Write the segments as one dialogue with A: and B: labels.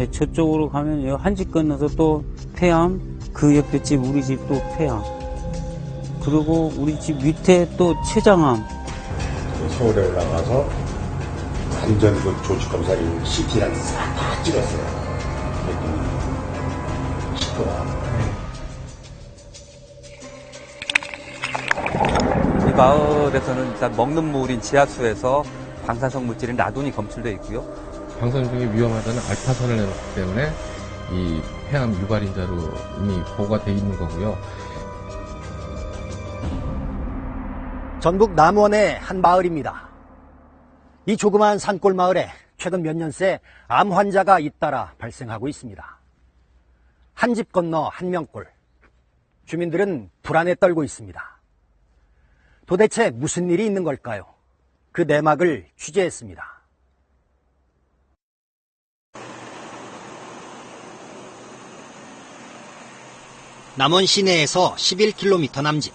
A: 이제 저쪽으로 가면 여기 한 집 건너서 또 폐암, 그 옆에 집 우리 집도 폐암. 그리고 우리 집 밑에 또 췌장암.
B: 서울에 올라가서 완전 그 조직검사를 CT랑 싹 다 찍었어요. 그랬더니 식도암.
C: 이 마을에서는 일단 먹는 물인 지하수에서 방사성 물질인 라돈이 검출되어 있고요.
D: 방사능 중에 위험하다는 알파선을 내놓기 때문에 이 폐암 유발인자로 이미 보고가 돼 있는 거고요.
E: 전북 남원의 한 마을입니다. 이 조그마한 산골 마을에 최근 몇 년 새 암 환자가 잇따라 발생하고 있습니다. 한 집 건너 한 명꼴. 주민들은 불안에 떨고 있습니다. 도대체 무슨 일이 있는 걸까요? 그 내막을 취재했습니다. 남원 시내에서 11km 남짓.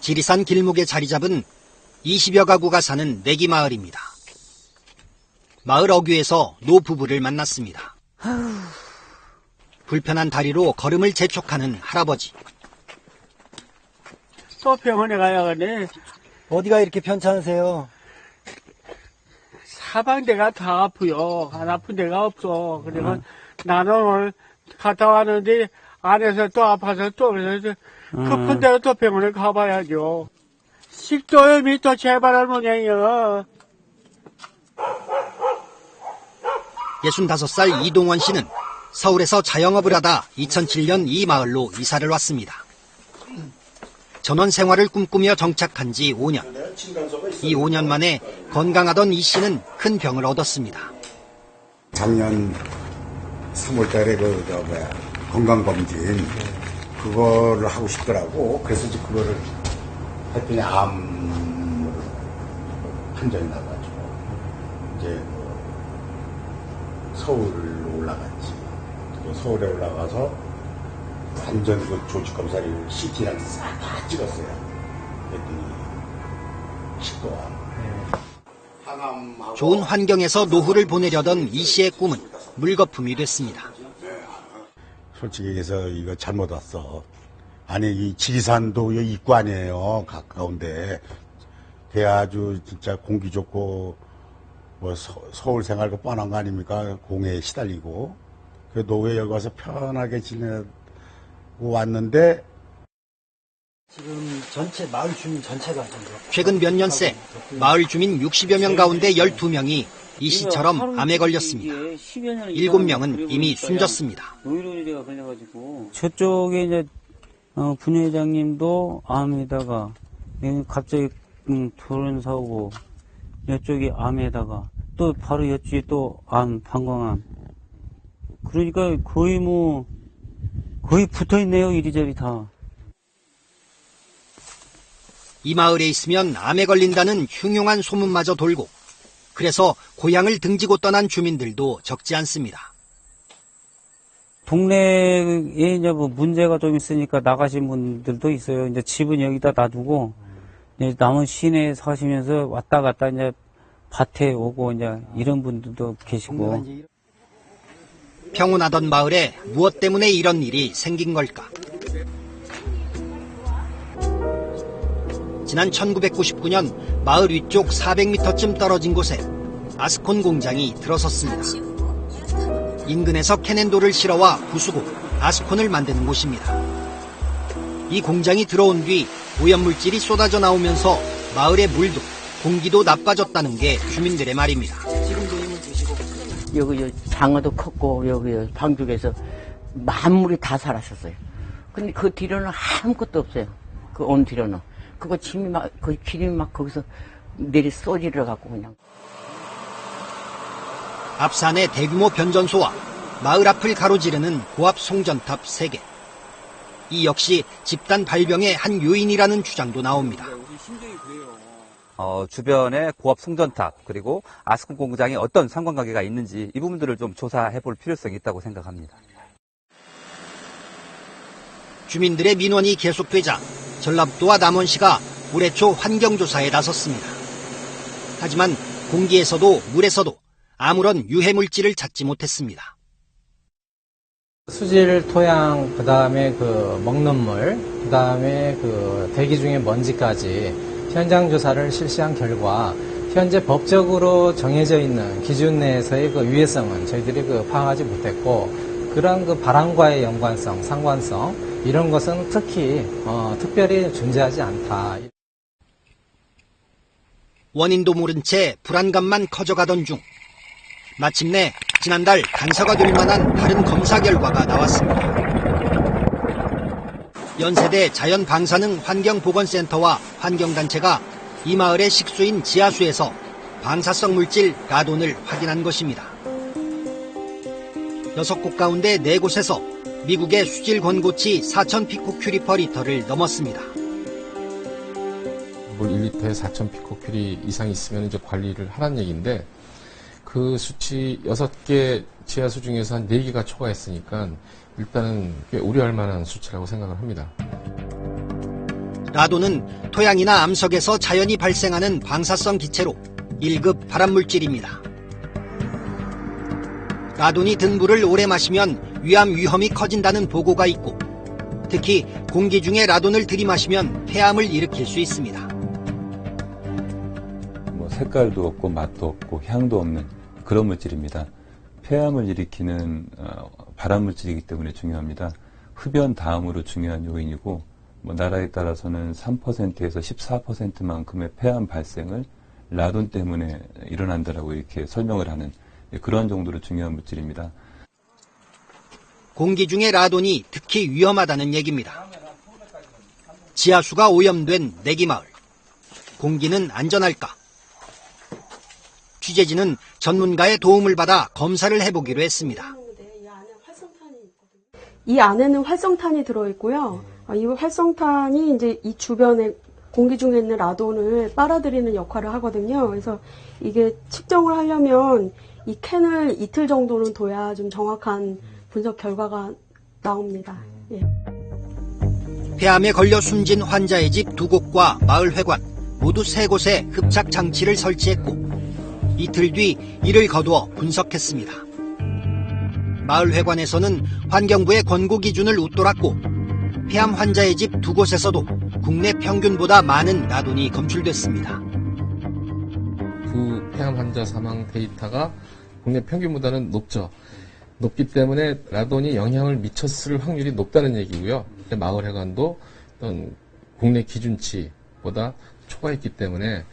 E: 지리산 길목에 자리 잡은 20여 가구가 사는 내기 마을입니다. 마을 어귀에서 노 부부를 만났습니다. 불편한 다리로 걸음을 재촉하는 할아버지.
F: 또 병원에 가야겠네.
E: 어디가 이렇게 편찮으세요?
F: 사방대가 다 아프요. 안 아픈 데가 없어. 그래서 나는 오늘 갔다 왔는데 안에서 또 아파서 또 그래서 급한 대로 또 병원에 가봐야죠. 식도염이 또 재발할 모양이요.
E: 65살 이동원 씨는 서울에서 자영업을 하다 2007년 이 마을로 이사를 왔습니다. 전원 생활을 꿈꾸며 정착한 지 5년. 이 5년 만에 건강하던 이 씨는 큰 병을 얻었습니다.
B: 작년 3월달에 건강검진 그거를 하고 싶더라고. 그래서 이제 그거를 했더니 암 판정이 나가지고 이제 서울로 올라갔지. 서울에 올라가서 완전 그 조직검사를 CT랑 싹 다 찍었어요. 그랬더니 식도암.
E: 좋은 환경에서 노후를 보내려던 이 씨의 꿈은 물거품이 됐습니다.
B: 솔직히 얘기해서 이거 잘못 왔어. 아니 이 지리산도 여기 입구 아니에요. 가까운데. 대 아주 진짜 공기 좋고 뭐 서울 생활도 뻔한 거 아닙니까? 공해에 시달리고. 그 노후에 여기 와서 편하게 지내고 왔는데
E: 지금 마을 주민 전체가 최근 몇 년 새 마을 주민 60여 명 가운데 12명이 이 씨처럼 암에 걸렸습니다. 7명은 이미 숨졌습니다.
A: 노이로제가 걸려가지고 저쪽에 이제 분회장님도 암에다가 갑자기 돌연 사오고 이쪽이 암에다가 또 바로 이쪽이 또 암 방광암. 그러니까 거의 붙어 있네요 이리저리 다.
E: 이 마을에 있으면 암에 걸린다는 흉흉한 소문마저 돌고 그래서 고향을 등지고 떠난 주민들도 적지 않습니다.
A: 동네에 이제 뭐 문제가 좀 있으니까 나가신 분들도 있어요. 이제 집은 여기다 놔두고 이제 남은 시내에 사시면서 왔다 갔다 이제 밭에 오고 이제 이런 분들도 계시고.
E: 평온하던 마을에 무엇 때문에 이런 일이 생긴 걸까? 지난 1999년 마을 위쪽 400m쯤 떨어진 곳에 아스콘 공장이 들어섰습니다. 인근에서 캐넨도를 실어와 부수고 아스콘을 만드는 곳입니다. 이 공장이 들어온 뒤 오염물질이 쏟아져 나오면서 마을의 물도 공기도 나빠졌다는 게 주민들의 말입니다.
G: 여기 장어도 컸고 여기 방죽에서 만물이 다 살았었어요. 근데 그 뒤로는 아무것도 없어요. 그 온 뒤로는. 그거 짐이 막, 그 길이 막 거기서 내리 쏘지를 갖고 그냥.
E: 앞산의 대규모 변전소와 마을 앞을 가로지르는 고압 송전탑 3개. 이 역시 집단 발병의 한 요인이라는 주장도 나옵니다.
C: 주변에 고압 송전탑 그리고 아스콘 공장이 어떤 상관관계가 있는지 이 부분들을 좀 조사해 볼 필요성이 있다고 생각합니다.
E: 주민들의 민원이 계속되자 전라북도와 남원시가 올해 초 환경조사에 나섰습니다. 하지만 공기에서도 물에서도 아무런 유해 물질을 찾지 못했습니다.
H: 수질, 토양, 그 다음에 그 먹는 물, 그 다음에 그 대기 중의 먼지까지 현장 조사를 실시한 결과 현재 법적으로 정해져 있는 기준 내에서의 그 유해성은 저희들이 그 파악하지 못했고 그런 그 바람과의 연관성, 상관성 이런 것은 특별히 존재하지 않다.
E: 원인도 모른 채 불안감만 커져가던 중 마침내 지난달 단서가 될 만한 다른 검사 결과가 나왔습니다. 연세대 자연방사능 환경보건센터와 환경단체가 이 마을의 식수인 지하수에서 방사성 물질 라돈을 확인한 것입니다. 6곳 가운데 4곳에서 미국의 수질 권고치 4,000피코큐리/리터를 넘었습니다.
D: 물 1리터에 4,000피코큐리 이상 있으면 이제 관리를 하라는 얘기인데 그 수치 6개 지하수 중에서 한 4개가 초과했으니까 일단은 꽤 우려할 만한 수치라고 생각을 합니다.
E: 라돈은 토양이나 암석에서 자연히 발생하는 방사성 기체로 1급 발암물질입니다. 라돈이 든 물을 오래 마시면 위암 위험이 커진다는 보고가 있고 특히 공기 중에 라돈을 들이마시면 폐암을 일으킬 수 있습니다.
I: 색깔도 없고 맛도 없고 향도 없는 그런 물질입니다. 폐암을 일으키는 발암물질이기 때문에 중요합니다. 흡연 다음으로 중요한 요인이고 나라에 따라서는 3%에서 14%만큼의 폐암 발생을 라돈 때문에 일어난다라고 이렇게 설명을 하는 그런 정도로 중요한 물질입니다.
E: 공기 중에 라돈이 특히 위험하다는 얘기입니다. 지하수가 오염된 내기마을. 공기는 안전할까? 취재진은 전문가의 도움을 받아 검사를 해보기로 했습니다.
J: 이 안에는 활성탄이 들어있고요. 이 활성탄이 이제 이 주변에 공기 중에 있는 라돈을 빨아들이는 역할을 하거든요. 그래서 이게 측정을 하려면 이 캔을 이틀 정도는 둬야 좀 정확한 분석 결과가 나옵니다. 예.
E: 폐암에 걸려 숨진 환자의 집 2곳과 마을 회관 모두 3곳에 흡착 장치를 설치했고 이틀 뒤 이를 거두어 분석했습니다. 마을 회관에서는 환경부의 권고 기준을 웃돌았고 폐암 환자의 집 2곳에서도 국내 평균보다 많은 라돈이 검출됐습니다.
D: 그 폐암 환자 사망 데이터가 국내 평균보다는 높죠. 높기 때문에 라돈이 영향을 미쳤을 확률이 높다는 얘기고요. 마을 회관도 어떤 국내 기준치보다 초과했기 때문에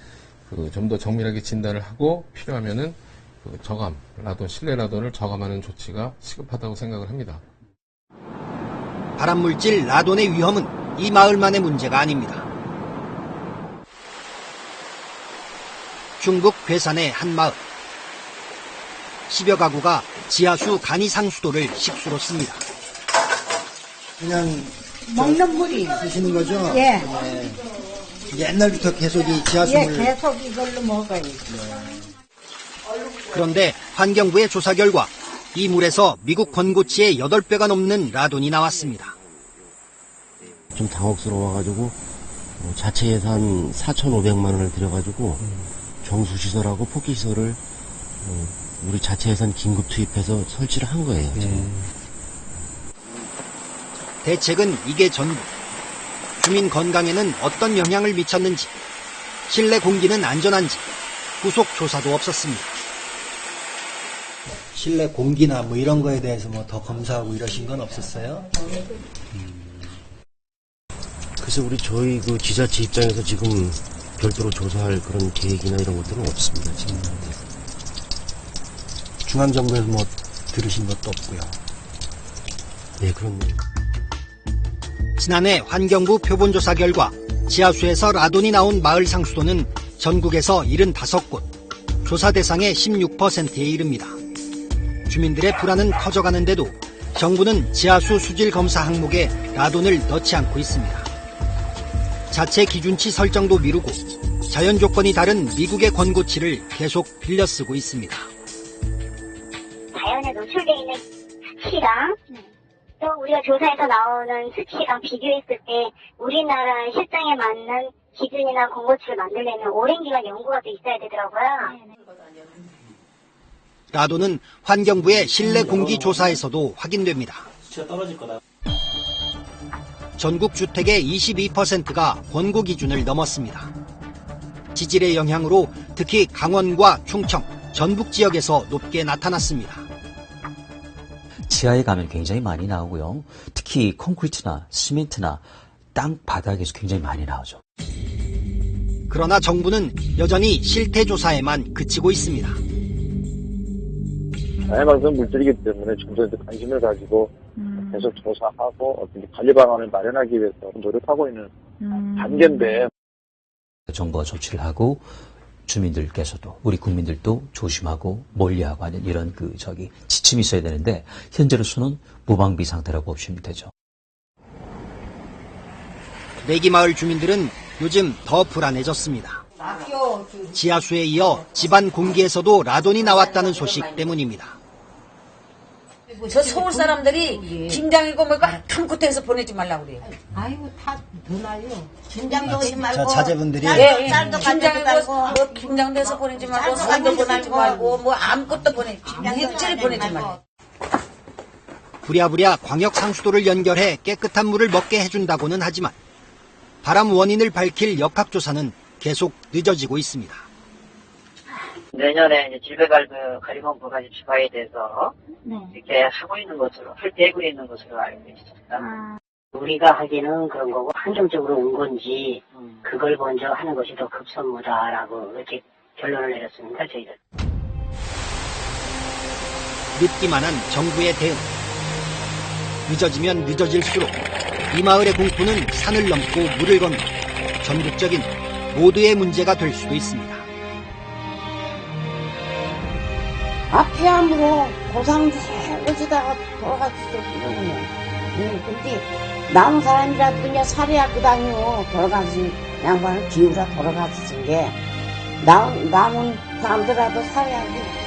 D: 좀 더 정밀하게 진단을 하고 필요하면은 저감, 라돈, 실내 라돈을 저감하는 조치가 시급하다고 생각을 합니다.
E: 발암물질 라돈의 위험은 이 마을만의 문제가 아닙니다. 중국 괴산의 한 마을. 10여 가구가 지하수 간이 상수도를 식수로 씁니다.
K: 그냥
L: 먹는 물이
K: 드시는 거죠?
L: 예.
K: 네. 옛날부터 계속 이 지하수물.
L: 예, 계속 이걸로 먹어요.
E: 그런데 환경부의 조사 결과 이 물에서 미국 권고치의 8배가 넘는 라돈이 나왔습니다.
M: 좀 당혹스러워가지고 자체 예산 4,500만 원을 들여가지고 정수시설하고 포기시설을 우리 자체 예산 긴급 투입해서 설치를 한 거예요.
E: 대책은 이게 전부. 주민 건강에는 어떤 영향을 미쳤는지, 실내 공기는 안전한지 후속 조사도 없었습니다.
K: 실내 공기나 뭐 이런 거에 대해서 뭐 더 검사하고 이러신 건 없었어요?
M: 그래서 저희 그 지자체 입장에서 지금 별도로 조사할 그런 계획이나 이런 것들은 없습니다. 지금.
K: 중앙정부에서 뭐 들으신 것도 없고요.
M: 네, 그렇네요.
E: 지난해 환경부 표본조사 결과 지하수에서 라돈이 나온 마을 상수도는 전국에서 75곳, 조사 대상의 16%에 이릅니다. 주민들의 불안은 커져가는데도 정부는 지하수 수질 검사 항목에 라돈을 넣지 않고 있습니다. 자체 기준치 설정도 미루고 자연 조건이 다른 미국의 권고치를 계속 빌려 쓰고 있습니다.
N: 자연에 노출되어 있는 수치랑 또 우리가 조사에서 나오는 수치랑 비교했을 때 우리나라 실정에 맞는 기준이나 권고치를 만들려면 오랜 기간 연구가 또 있어야 되더라고요.
E: 라돈은 환경부의 실내 공기 조사에서도 확인됩니다. 전국 주택의 22%가 권고 기준을 넘었습니다. 지질의 영향으로 특히 강원과 충청, 전북 지역에서 높게 나타났습니다.
O: 지하에 가면 굉장히 많이 나오고요. 특히 콘크리트나 시멘트나 땅 바닥에서 굉장히 많이 나오죠.
E: 그러나 정부는 여전히 실태 조사에만 그치고 있습니다.
P: 다양한 물질이기 때문에 좀 더 관심을 가지고 계속 조사하고 어떤 관리 방안을 마련하기 위해서 노력하고 있는 단계인데,
O: 정부가 조치를 하고 주민들께서도 우리 국민들도 조심하고 멀리하고 하는 이런 지침이 있어야 되는데 현재로서는 무방비 상태라고 보시면 되죠.
E: 내기마을 주민들은 요즘 더 불안해졌습니다. 지하수에 이어 집안 공기에서도 라돈이 나왔다는 소식 때문입니다.
L: 저 서울 사람들이 김장이고 뭐고 아무것도 해서 보내지 말라고 그래요.
Q: 아이고 다 누나요. 김장도 오지 말고.
K: 저 자제분들이
L: 김장이고 김장도 해서 보내지 말고 쌀도 보내지 말고 뭐 아무것도 물질을 보내지 말고.
E: 부랴부랴 광역 상수도를 연결해 깨끗한 물을 먹게 해준다고는 하지만 바람 원인을 밝힐 역학조사는 계속 늦어지고 있습니다.
R: 내년에 이제 질병관리본부가 추가에 돼서 이렇게 하고 있는 것으로, 할때고 있는 것으로 알고 있습니다. 우리가 하기는 그런 거고 한정적으로 온 건지 그걸 먼저 하는 것이 더 급선무다라고 이렇게 결론을 내렸습니다. 저희들.
E: 늦기만 한 정부의 대응. 늦어지면 늦어질수록 이 마을의 공포는 산을 넘고 물을 건너 전국적인 모두의 문제가 될 수도 있습니다.
Q: 폐암으로 고상 해오지다가 돌아가시더군요. 근데 남은 사람이라도 그냥 살해했거든요. 돌아가신 양반을 기우라 돌아가신 게 남은 사람들라도 살해하기